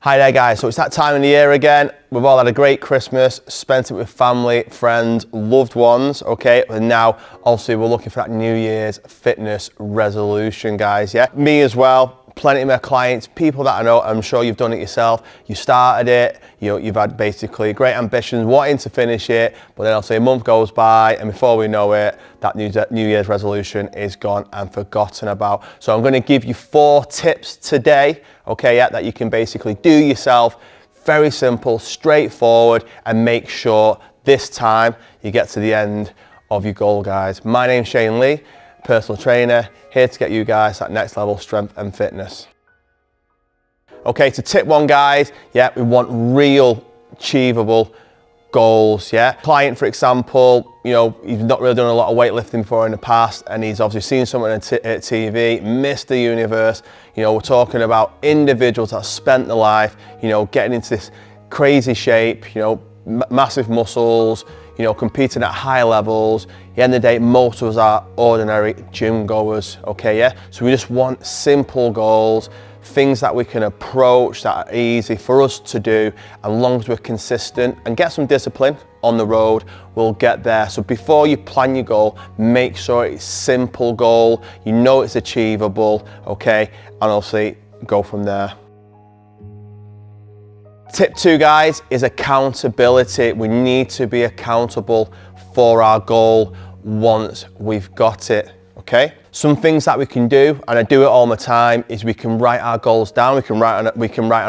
Hi there guys, so it's that time of the year again. We've all had a great Christmas, spent it with family, friends, loved ones, okay? And now, obviously, we're looking for that New Year's fitness resolution, guys, yeah? Me as well, plenty of my clients, people that I know, I'm sure you've done it yourself. You started it, you've had basically great ambitions, wanting to finish it, but then obviously a month goes by, and before we know it, that New Year's resolution is gone and forgotten about. So I'm gonna give you 4 tips today, okay, yeah, that you can basically do yourself. Very simple, straightforward, and make sure this time you get to the end of your goal, guys. My name's Shane Lee, personal trainer, here to get you guys that next level strength and fitness. Okay, so tip 1, guys, yeah, we want real achievable goals, yeah. Client, for example, he's not really done a lot of weightlifting before in the past, and he's obviously seen someone at TV, Mr. Universe. We're talking about individuals that spent their life, getting into this crazy shape, massive muscles, competing at high levels. At the end of the day, most of us are ordinary gym goers, okay, yeah? So we just want simple goals, things that we can approach that are easy for us to do, as long as we're consistent and get some discipline on the road, we'll get there. So before you plan your goal, make sure it's a simple goal, it's achievable, okay, and obviously go from there. Tip 2, guys, is accountability. We need to be accountable for our goal once we've got it, okay? Some things that we can do, and I do it all the time, is we can write our goals down. We can write on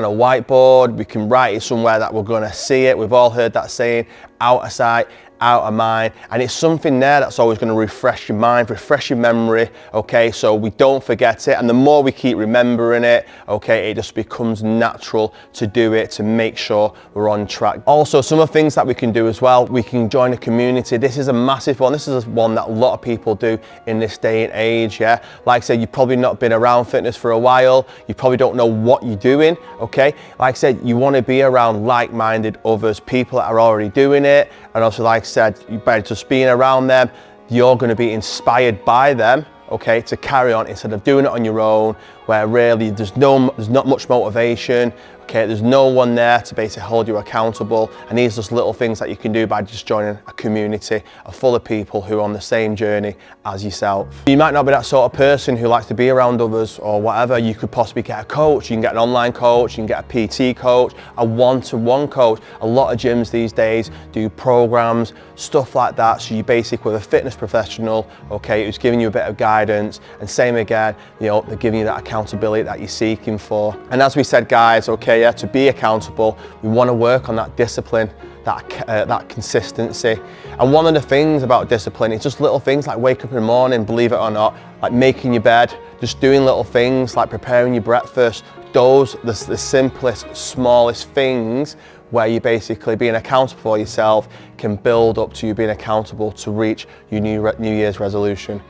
a whiteboard. We can write it somewhere that we're going to see it. We've all heard that saying, out of sight, out of mind, and it's something there that's always going to refresh your mind, refresh your memory, okay, so we don't forget it, and the more we keep remembering it, okay, it just becomes natural to do it, to make sure we're on track. Also, some of the things that we can do as well, we can join a community. This is a massive one. This is one that a lot of people do in this day and age, yeah. Like I said, you've probably not been around fitness for a while, you probably don't know what you're doing, okay. Like I said, you want to be around like-minded others, people that are already doing it, and also, like I said, by just being around them, you're going to be inspired by them, okay, to carry on instead of doing it on your own, where really there's not much motivation, okay, there's no one there to basically hold you accountable, and these are just little things that you can do by just joining a community full of people who are on the same journey as yourself. You might not be that sort of person who likes to be around others or whatever. You could possibly get a coach. You can get an online coach, you can get a PT coach, a one-to-one coach. A lot of gyms these days do programs, stuff like that, so you basically with a fitness professional, okay, who's giving you a bit of guidance, and same again, they're giving you that accountability that you're seeking for. And as we said, guys, okay, yeah, to be accountable, we want to work on that discipline, that consistency. And one of the things about discipline is just little things like wake up in the morning, believe it or not, like making your bed, just doing little things like preparing your breakfast. Those, the simplest, smallest things where you basically being accountable for yourself can build up to you being accountable to reach your New Year's resolution.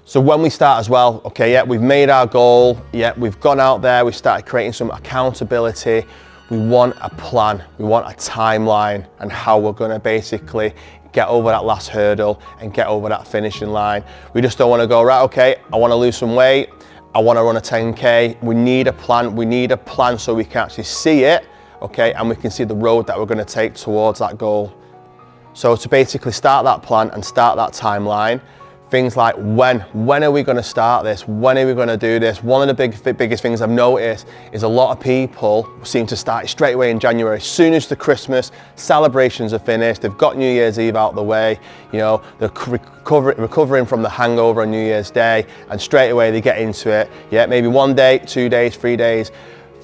So when we start as well, okay, yeah, we've made our goal, yeah, we've gone out there, we've started creating some accountability. We want a plan, we want a timeline and how we're gonna basically get over that last hurdle and get over that finishing line. We just don't wanna go, right, okay, I wanna lose some weight, I wanna run a 10K. We need a plan so we can actually see it, okay, and we can see the road that we're gonna take towards that goal. So to basically start that plan and start that timeline, things like when are we going to start this? When are we going to do this? One of the biggest things I've noticed is a lot of people seem to start it straight away in January. As soon as the Christmas celebrations are finished, they've got New Year's Eve out of the way, they're recovering from the hangover on New Year's Day, and straight away they get into it. Yeah, maybe 1 day, 2 days, 3 days.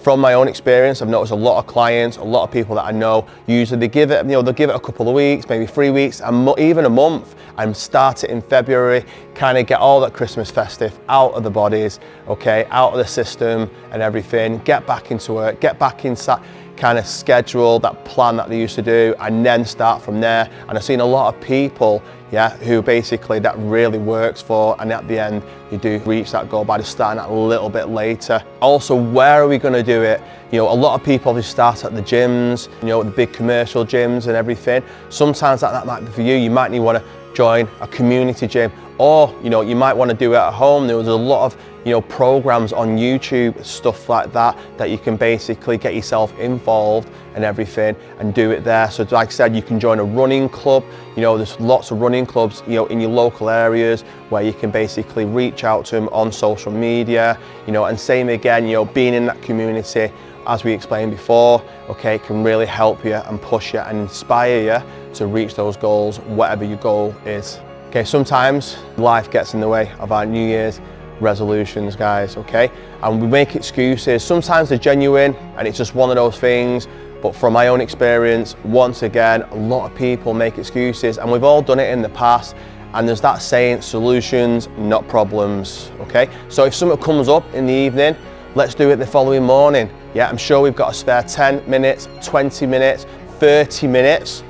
From my own experience, I've noticed a lot of clients, a lot of people that I know, usually they give it, they'll give it a couple of weeks, maybe 3 weeks, and even a month, and start it in February, kind of get all that Christmas festive out of the bodies, okay, out of the system and everything, get back into work, get back inside, kind of schedule that plan that they used to do, and then start from there. And I've seen a lot of people, yeah, who basically that really works for, and at the end you do reach that goal by just starting that a little bit later. Also, where are we going to do it? A lot of people obviously start at the gyms, the big commercial gyms and everything. Sometimes that might be for you. You might want to join a community gym, or you might want to do it at home. There's a lot of you know, programs on YouTube, stuff like that, that you can basically get yourself involved and everything and do it there. So like I said, you can join a running club. You know, there's lots of running clubs, you know, in your local areas where you can basically reach out to them on social media, you know, and same again, you know, being in that community, as we explained before, okay, can really help you and push you and inspire you to reach those goals, whatever your goal is. Okay, sometimes life gets in the way of our New Year's resolutions, guys, okay? And we make excuses. Sometimes they're genuine and it's just one of those things. But from my own experience, once again, a lot of people make excuses, and we've all done it in the past. And there's that saying, solutions, not problems, okay? So if something comes up in the evening, let's do it the following morning. Yeah, I'm sure we've got a spare 10 minutes, 20 minutes, 30 minutes,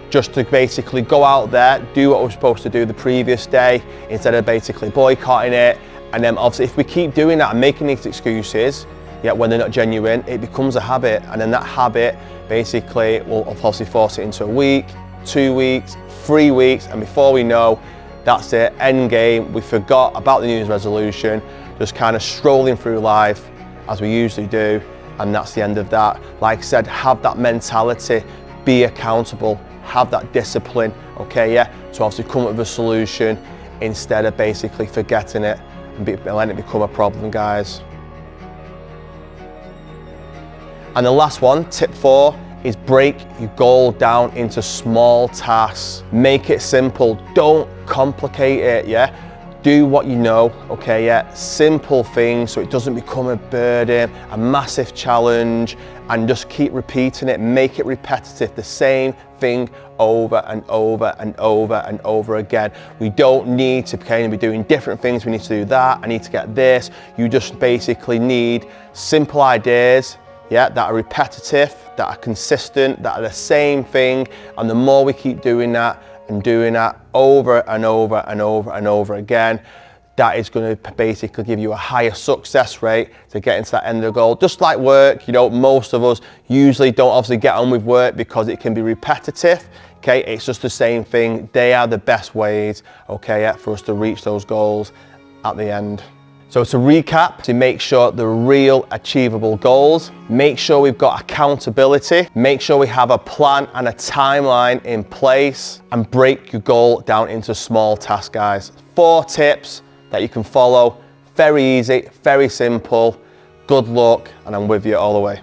just to basically go out there, do what we're supposed to do the previous day, instead of basically boycotting it. And then obviously if we keep doing that and making these excuses, yeah, when they're not genuine, it becomes a habit. And then that habit basically will obviously force it into a week, 2 weeks, 3 weeks. And before we know, that's it, end game. We forgot about the New Year's resolution, just kind of strolling through life as we usually do. And that's the end of that. Like I said, have that mentality, be accountable, have that discipline, okay, yeah, to obviously come up with a solution instead of basically forgetting it and letting it become a problem, guys. And the last one, tip 4, is break your goal down into small tasks. Make it simple, don't complicate it, yeah? Do what you know, okay, yeah? Simple things so it doesn't become a burden, a massive challenge, and just keep repeating it, make it repetitive, the same thing over and over and over and over again. We don't need to kind of be doing different things, we need to do that, I need to get this. You just basically need simple ideas, yeah, that are repetitive, that are consistent, that are the same thing, and the more we keep doing that and doing that over and over and over and over again, that is going to basically give you a higher success rate to get into that end of the goal. Just like work, you know, most of us usually don't obviously get on with work because it can be repetitive, okay? It's just the same thing. They are the best ways, okay, for us to reach those goals at the end. So to recap, to make sure they're real achievable goals, make sure we've got accountability, make sure we have a plan and a timeline in place, and break your goal down into small tasks, guys. 4 tips that you can follow, very easy, very simple. Good luck, and I'm with you all the way.